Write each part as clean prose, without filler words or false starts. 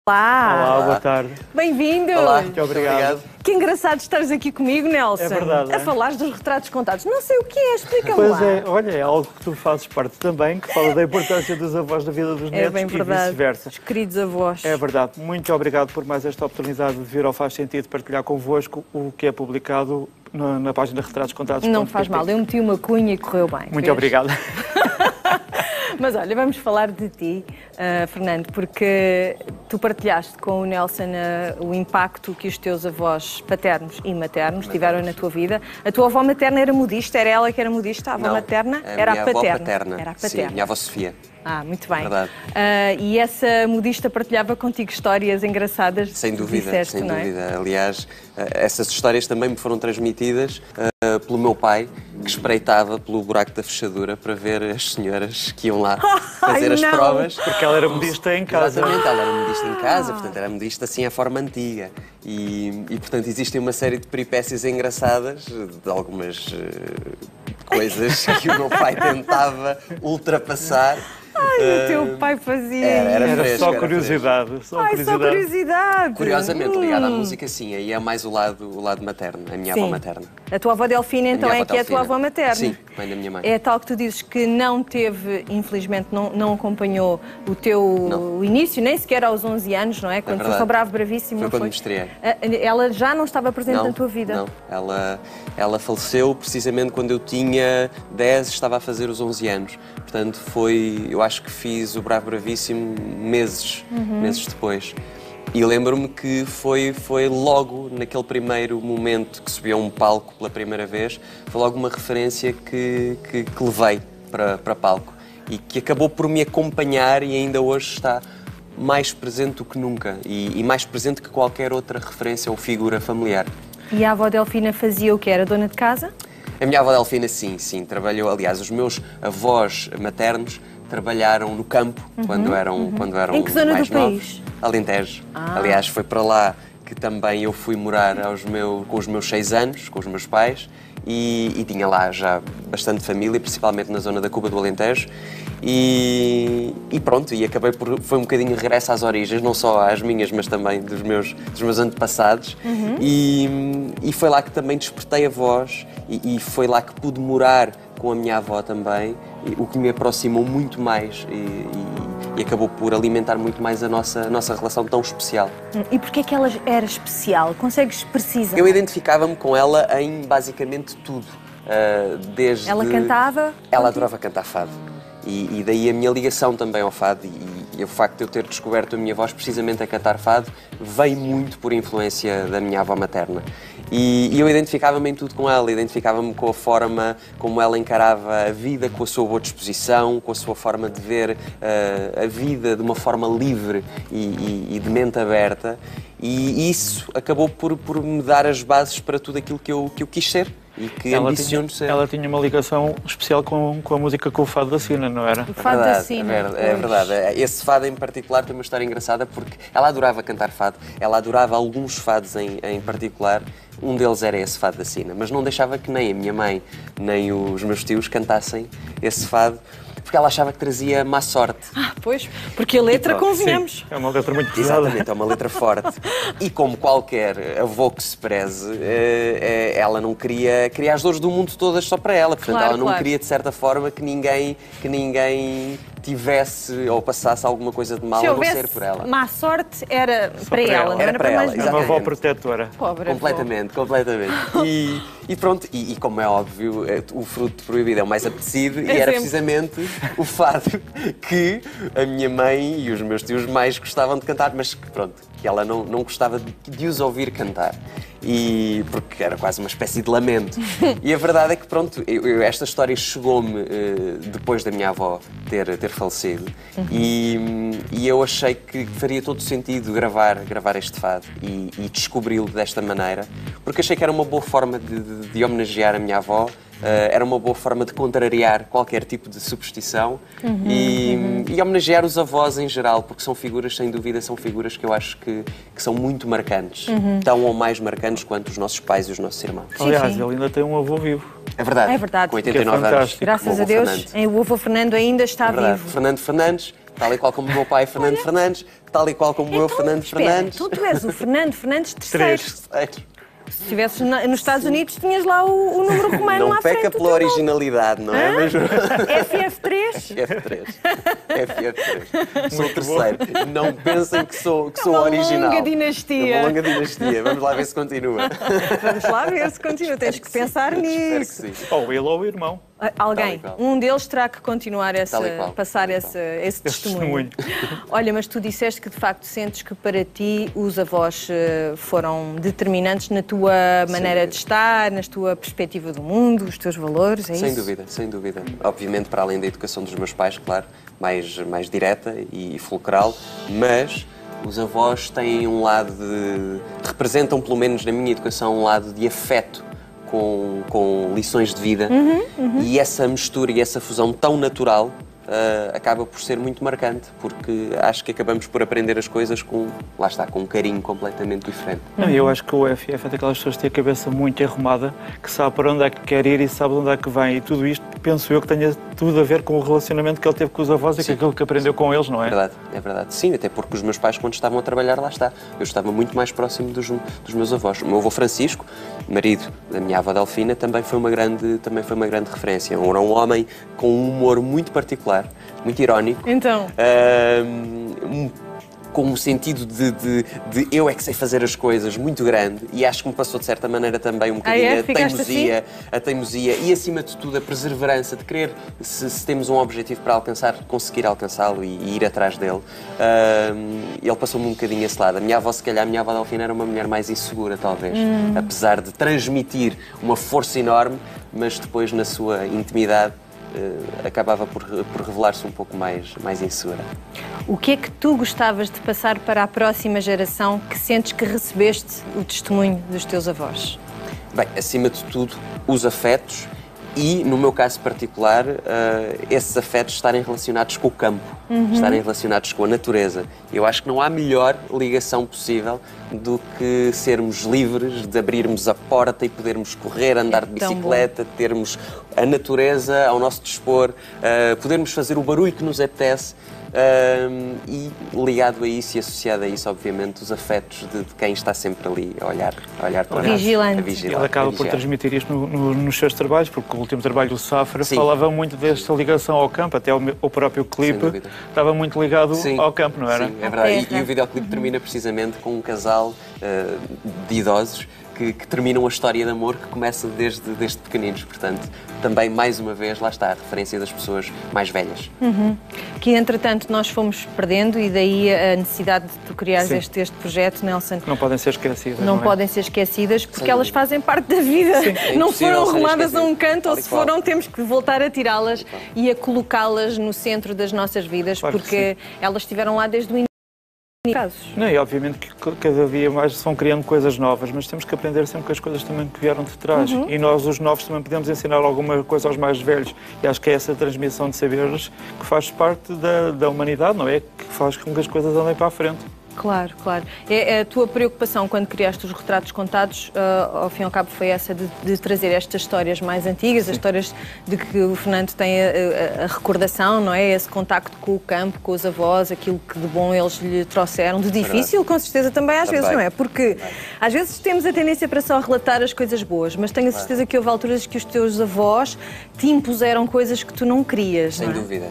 Olá, boa tarde. Bem-vindo. Olá, muito obrigado. Que engraçado estares aqui comigo, Nelson. É verdade. A falar dos retratos contados. Não sei o que é, explica-me Pois lá. é, olha, é algo que tu fazes parte também, que fala da importância dos avós na vida dos netos bem e verdade. vice-versa. Os queridos avós. É verdade. Muito obrigado por mais esta oportunidade de vir ao Faz Sentido partilhar convosco o que é publicado na página Retratos Contados. Não faz mal, eu meti uma cunha e correu bem. Muito obrigado. Mas olha, vamos falar de ti, Fernando, porque tu partilhaste com o Nelson o impacto que os teus avós paternos e maternos tiveram na tua vida. A tua avó materna era modista? Era ela que era modista? A avó materna? Era a minha paterna? avó paterna. Era a Sim, paterna. minha avó Sofia. Ah, muito bem. Verdade. E essa modista partilhava contigo histórias engraçadas? Sem dúvida, disseste, sem não é? dúvida. Aliás, essas histórias também me foram transmitidas pelo meu pai, que espreitava pelo buraco da fechadura para ver as senhoras que iam lá fazer as provas. Porque ela era modista em casa. Exatamente, ela era modista em casa, portanto era modista assim à forma antiga. E portanto existem uma série de peripécias engraçadas, de algumas coisas que o meu pai tentava ultrapassar. Ai, o teu pai fazia Era isso. fresco, Só era curiosidade. Ai, só curiosidade. Curiosamente, ligada à música, sim, aí é mais o lado materno, a minha avó materna. A tua avó Delfina, então, minha é avó que é a tua Delfina. avó materna. Sim, mãe da minha mãe. É tal que tu dizes que não teve, infelizmente, não acompanhou o teu início, nem sequer aos 11 anos, não é? Quando foste ao Bravo Bravíssimo, Foi não quando foi? me estreiei. Ela já não estava presente Não, na tua vida? não. Ela faleceu precisamente quando eu tinha 10, estava a fazer os 11 anos. Portanto, eu acho que fiz o Bravo Bravíssimo meses depois. E lembro-me que foi logo naquele primeiro momento que subi a um palco pela primeira vez, foi logo uma referência que levei para palco e que acabou por me acompanhar e ainda hoje está mais presente do que nunca e mais presente que qualquer outra referência ou figura familiar. E a avó Delfina fazia o que? Era dona de casa? A minha avó Delfina, sim, trabalhou. Aliás, os meus avós maternos trabalharam no campo quando eram Em que zona mais do novos. país? Alentejo. Aliás, foi para lá que também eu fui morar com os meus 6 anos, com os meus pais, e tinha lá já bastante família, principalmente na zona da Cuba do Alentejo. E pronto, e acabei foi um bocadinho regresso às origens, não só às minhas, mas também dos meus antepassados. E foi lá que também despertei a voz e foi lá que pude morar com a minha avó também, o que me aproximou muito mais e acabou por alimentar muito mais a nossa relação tão especial. E porquê é que ela era especial? Consegues precisar? Eu identificava-me com ela em basicamente tudo. Desde... Ela cantava? Ela adorava cantar fado. E daí a minha ligação também ao fado e o facto de eu ter descoberto a minha voz precisamente a cantar fado veio muito por influência da minha avó materna. E eu identificava-me em tudo com ela, identificava-me com a forma como ela encarava a vida, com a sua boa disposição, com a sua forma de ver a vida de uma forma livre e de mente aberta. E isso acabou por me dar as bases para tudo aquilo que eu quis ser. E que ambiciono ser. Ela tinha uma ligação especial com a música, com o fado da Sina, não era? O fado da Sina. É verdade. Esse fado em particular tem uma história engraçada porque ela adorava cantar fado, ela adorava alguns fados em particular. Um deles era esse fado da Sina, mas não deixava que nem a minha mãe, nem os meus tios cantassem esse fado, porque ela achava que trazia má sorte. Pois, porque a letra, convenhamos. Sim, é uma letra muito pesada. Exatamente, é uma letra forte. E como qualquer avô que se preze, ela não queria as dores do mundo todas só para ela. Portanto, ela não queria, de certa forma, que ninguém tivesse ou passasse alguma coisa de mal a não ser por ela. Má sorte era para ela, não era para mais ninguém. Era uma avó protetora. Pobre completamente. E pronto, e como é óbvio, o fruto proibido é o mais apetecido e era precisamente o fado que a minha mãe e os meus tios mais gostavam de cantar, mas que pronto, que ela não gostava de os ouvir cantar. Porque era quase uma espécie de lamento. E a verdade é que, pronto, esta história chegou-me depois da minha avó ter falecido. E eu achei que faria todo sentido gravar este fado e descobri-lo desta maneira, porque achei que era uma boa forma de homenagear a minha avó. Era uma boa forma de contrariar qualquer tipo de superstição e homenagear os avós em geral, porque são figuras, sem dúvida, são figuras que eu acho que são muito marcantes, tão ou mais marcantes quanto os nossos pais e os nossos irmãos. Aliás, ele ainda tem um avô vivo. É verdade. É verdade. Com 89 anos. Graças a Deus, o avô Fernando ainda está vivo. Fernando Fernandes, tal e qual como o meu pai Fernando Fernandes, tal e qual como o meu Fernando Fernandes. Então tu és o Fernando Fernandes III. Se estivesses nos Estados Unidos, tinhas lá o número romano Não à frente. peca pela originalidade, não é? Mas... FF3? FF3. Sou o terceiro. Não pensem que sou original. Uma longa dinastia. É uma longa dinastia. Vamos lá ver se continua. Vamos lá ver se continua. Tens que pensar nisso. Espero que sim. Ou ele ou o irmão. Alguém, um deles terá que continuar passar esse testemunho. Olha, mas tu disseste que de facto sentes que para ti os avós foram determinantes na tua maneira de estar, na tua perspectiva do mundo, os teus valores, é isso? Sem dúvida, sem dúvida. Obviamente, para além da educação dos meus pais, claro, mais direta e fulcral, mas os avós têm um lado representam, pelo menos na minha educação, um lado de afeto com lições de vida, e essa mistura e essa fusão tão natural acaba por ser muito marcante, porque acho que acabamos por aprender as coisas lá está, com um carinho completamente diferente. Não, eu acho que o FF é daquelas pessoas que têm a cabeça muito arrumada, que sabe para onde é que quer ir e sabe de onde é que vem, e tudo isto penso eu que tenha tudo a ver com o relacionamento que ele teve com os avós e com aquilo que aprendeu com eles, não é? É verdade. Sim, até porque os meus pais, quando estavam a trabalhar, lá está, eu estava muito mais próximo dos meus avós. O meu avô Francisco, marido da minha avó Delfina, também foi uma grande referência. Era um homem com um humor muito particular, muito irónico. Então? Com um sentido de eu é que sei fazer as coisas muito grande, e acho que me passou de certa maneira também um bocadinho a teimosia e acima de tudo a perseverança de querer, se temos um objetivo para alcançar, conseguir alcançá-lo e ir atrás dele. Ele passou-me um bocadinho esse lado. A minha avó, se calhar, a minha avó Delfina era uma mulher mais insegura, talvez, apesar de transmitir uma força enorme, mas depois na sua intimidade acabava por revelar-se um pouco mais insegura. O que é que tu gostavas de passar para a próxima geração que sentes que recebeste o testemunho dos teus avós? Bem, acima de tudo, os afetos e, no meu caso particular, esses afetos estarem relacionados com o campo, estarem relacionados com a natureza. Eu acho que não há melhor ligação possível do que sermos livres, de abrirmos a porta e podermos correr, andar de bicicleta, termos a natureza ao nosso dispor, podermos fazer o barulho que nos apetece. E ligado a isso e associado a isso, obviamente, os afetos de quem está sempre ali a olhar para nós. Vigilante. Ele acaba por transmitir isto nos seus trabalhos, porque o último trabalho do Safra falava muito desta ligação ao campo, até o próprio clipe estava muito ligado ao campo, não era? Sim, é verdade. E o videoclipe termina precisamente com um casal de idosos que terminam a história de amor que começa desde pequeninos. Portanto, também, mais uma vez, lá está a referência das pessoas mais velhas. Que, entretanto, nós fomos perdendo, e daí a necessidade de tu criares este projeto, Nelson. Não podem ser esquecidas. Não podem ser esquecidas, porque elas fazem parte da vida. Não foram arrumadas a um canto, ou se foram, temos que voltar a tirá-las e a colocá-las no centro das nossas vidas, porque elas estiveram lá desde o início. Não, e obviamente que cada dia mais se vão criando coisas novas, mas temos que aprender sempre com as coisas também que vieram de trás. E nós, os novos, também podemos ensinar alguma coisa aos mais velhos. E acho que é essa transmissão de saberes que faz parte da humanidade, não é? Que faz com que as coisas andem para a frente. Claro. A tua preocupação quando criaste os retratos contados, ao fim e ao cabo, foi essa de trazer estas histórias mais antigas, as histórias de que o Fernando tem a recordação, não é? Esse contacto com o campo, com os avós, aquilo que de bom eles lhe trouxeram, de difícil, com certeza também às vezes, não é? Porque às vezes temos a tendência para só relatar as coisas boas, mas tenho a certeza que houve alturas que os teus avós te impuseram coisas que tu não querias,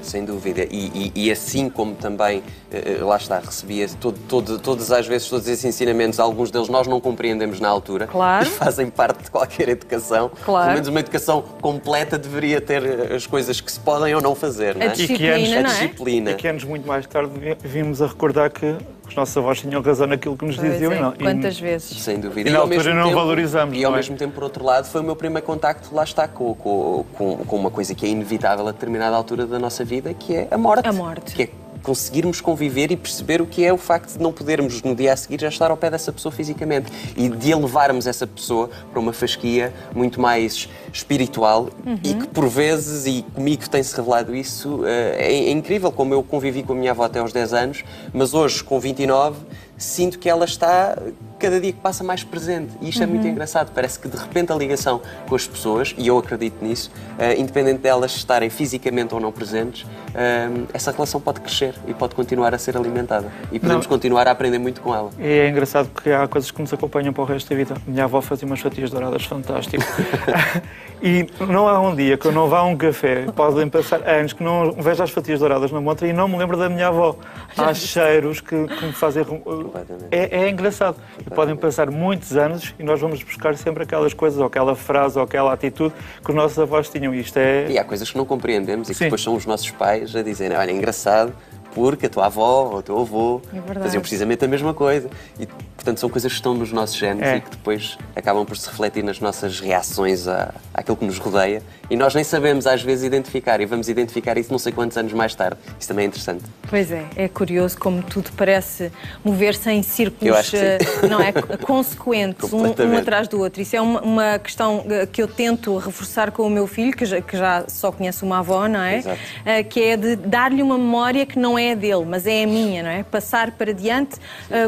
sem dúvida. E assim como também, lá está, recebia todas as vezes, todos esses ensinamentos, alguns deles nós não compreendemos na altura, e fazem parte de qualquer educação. Pelo menos uma educação completa deveria ter as coisas que se podem ou não fazer, não é? A disciplina. E que anos muito mais tarde vimos a recordar que os nossos avós tinham razão naquilo que nos diziam. Quantas vezes? Sem dúvida. E na altura não valorizamos. E ao mesmo tempo, por outro lado, foi o meu primeiro contacto, lá está, com uma coisa que é inevitável a determinada altura da nossa vida, que é a morte. Que é conseguirmos conviver e perceber o que é o facto de não podermos, no dia a seguir, já estar ao pé dessa pessoa fisicamente e de elevarmos essa pessoa para uma fasquia muito mais espiritual e que, por vezes, e comigo tem-se revelado isso, é incrível como eu convivi com a minha avó até aos 10 anos, mas hoje, com 29, sinto que ela está cada dia que passa mais presente. E isto é muito engraçado. Parece que de repente a ligação com as pessoas, e eu acredito nisso, independente delas estarem fisicamente ou não presentes, essa relação pode crescer e pode continuar a ser alimentada. E podemos continuar a aprender muito com ela. E é engraçado porque há coisas que nos acompanham para o resto da vida. Minha avó fazia umas fatias douradas fantásticas. E não há um dia que eu não vá a um café, podem passar anos que não vejo as fatias douradas na montra e não me lembro da minha avó. Há cheiros que me fazem... É engraçado. E podem passar muitos anos e nós vamos buscar sempre aquelas coisas, ou aquela frase, ou aquela atitude que os nossos avós tinham. Isto é... E há coisas que não compreendemos e que depois são os nossos pais a dizerem, olha, é engraçado, porque a tua avó ou o teu avô faziam precisamente a mesma coisa. E, portanto, são coisas que estão nos nossos genes e que depois acabam por se refletir nas nossas reações àquilo que nos rodeia. E nós nem sabemos, às vezes, identificar. E vamos identificar isso não sei quantos anos mais tarde. Isso também é interessante. Pois é curioso como tudo parece mover-se em círculos, não é, consequentes, um atrás do outro. Isso é uma questão que eu tento reforçar com o meu filho, que já só conhece uma avó, não é? Que é de dar-lhe uma memória que não é dele, mas é a minha, não é? Passar para diante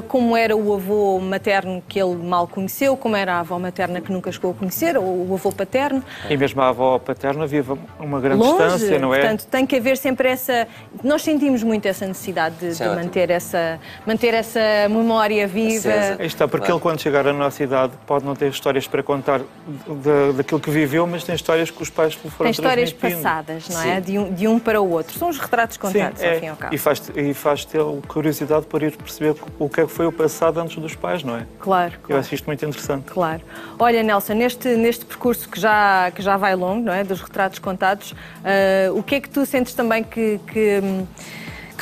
como era o avô materno que ele mal conheceu, como era a avó materna que nunca chegou a conhecer, ou o avô paterno. E mesmo a avó paterna vive uma grande distância, não é? Portanto, tem que haver sempre essa... Nós sentimos muito essa necessidade de manter essa memória viva. Aí está, porque ele quando chegar à nossa idade pode não ter histórias para contar daquilo que viveu, mas tem histórias que os pais lhe foram transmitindo. Tem histórias passadas, não é? De um para o outro. São os retratos contados, ao fim e ao cabo. E faz ter curiosidade por ir perceber o que é que foi o passado antes dos pais, não é? Claro. Eu acho isto muito interessante. Claro. Olha, Nelson, neste percurso que já vai longo, não é? Dos retratos contados, o que é que tu sentes também que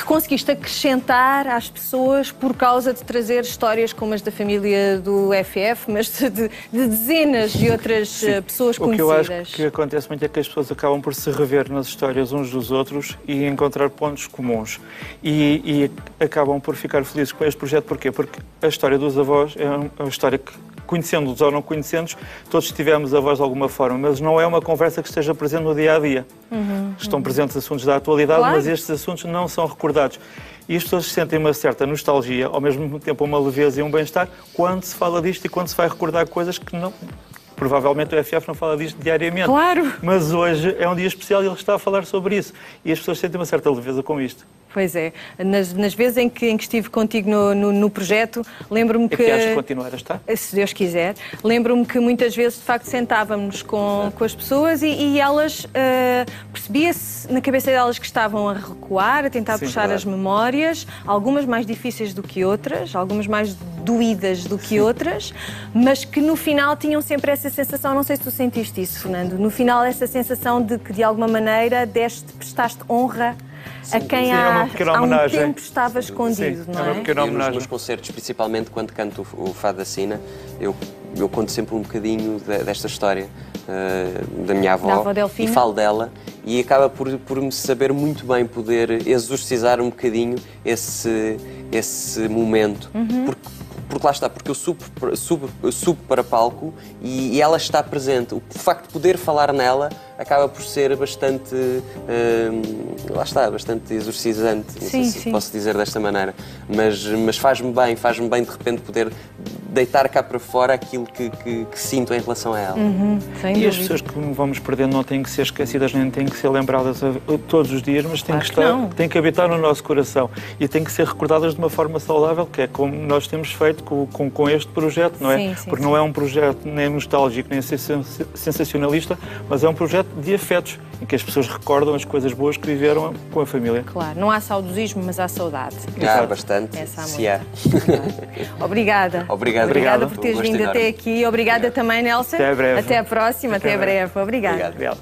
conseguiste acrescentar às pessoas por causa de trazer histórias como as da família do FF, mas de dezenas de outras pessoas conhecidas? O que eu acho que acontece muito é que as pessoas acabam por se rever nas histórias uns dos outros e encontrar pontos comuns. E acabam por ficar felizes com este projeto. Porquê? Porque a história dos avós é uma história que, conhecendo-os ou não conhecendo-os, todos tivemos avós de alguma forma, mas não é uma conversa que esteja presente no dia-a-dia. Estão presentes assuntos da atualidade, mas estes assuntos não são recordados. E as pessoas sentem uma certa nostalgia, ao mesmo tempo uma leveza e um bem-estar, quando se fala disto e quando se vai recordar coisas que não... Provavelmente o FF não fala disto diariamente. Claro! Mas hoje é um dia especial e ele está a falar sobre isso. E as pessoas sentem uma certa leveza com isto. Pois é. Nas vezes em que estive contigo no projeto, lembro-me que... achas continuar a estar? Se Deus quiser. Lembro-me que muitas vezes, de facto, sentávamos com as pessoas e elas... percebia-se na cabeça delas que estavam a recuar, a tentar puxar as memórias, algumas mais difíceis do que outras, algumas mais doídas do que outras, mas que no final tinham sempre essa sensação, não sei se tu sentiste isso, Fernando, no final essa sensação de que de alguma maneira prestaste honra a quem há um tempo estava escondido, não é? Nos meus concertos, principalmente quando canto o Fado da Sina, eu conto sempre um bocadinho desta história da minha avó e falo dela e acaba por me saber muito bem poder exorcizar um bocadinho esse momento. Porque lá está, porque eu subo para palco e ela está presente. O facto de poder falar nela acaba por ser bastante, lá está, bastante exorcizante, não sei se posso dizer desta maneira, mas faz-me bem de repente poder deitar cá para fora aquilo que sinto em relação a ela. E as pessoas que vamos perdendo não têm que ser esquecidas, nem têm que ser lembradas todos os dias, mas têm que habitar no nosso coração e têm que ser recordadas de uma forma saudável, que é como nós temos feito com este projeto, não é? Porque não é um projeto nem nostálgico, nem sensacionalista, mas é um projeto de afetos, em que as pessoas recordam as coisas boas que viveram com a família. Claro, não há saudosismo, mas há saudade. Há bastante, se há. Obrigada. Obrigada por teres vindo até aqui. Obrigada também, Nelson. Até breve. Até a próxima, até breve. Obrigada. Obrigado.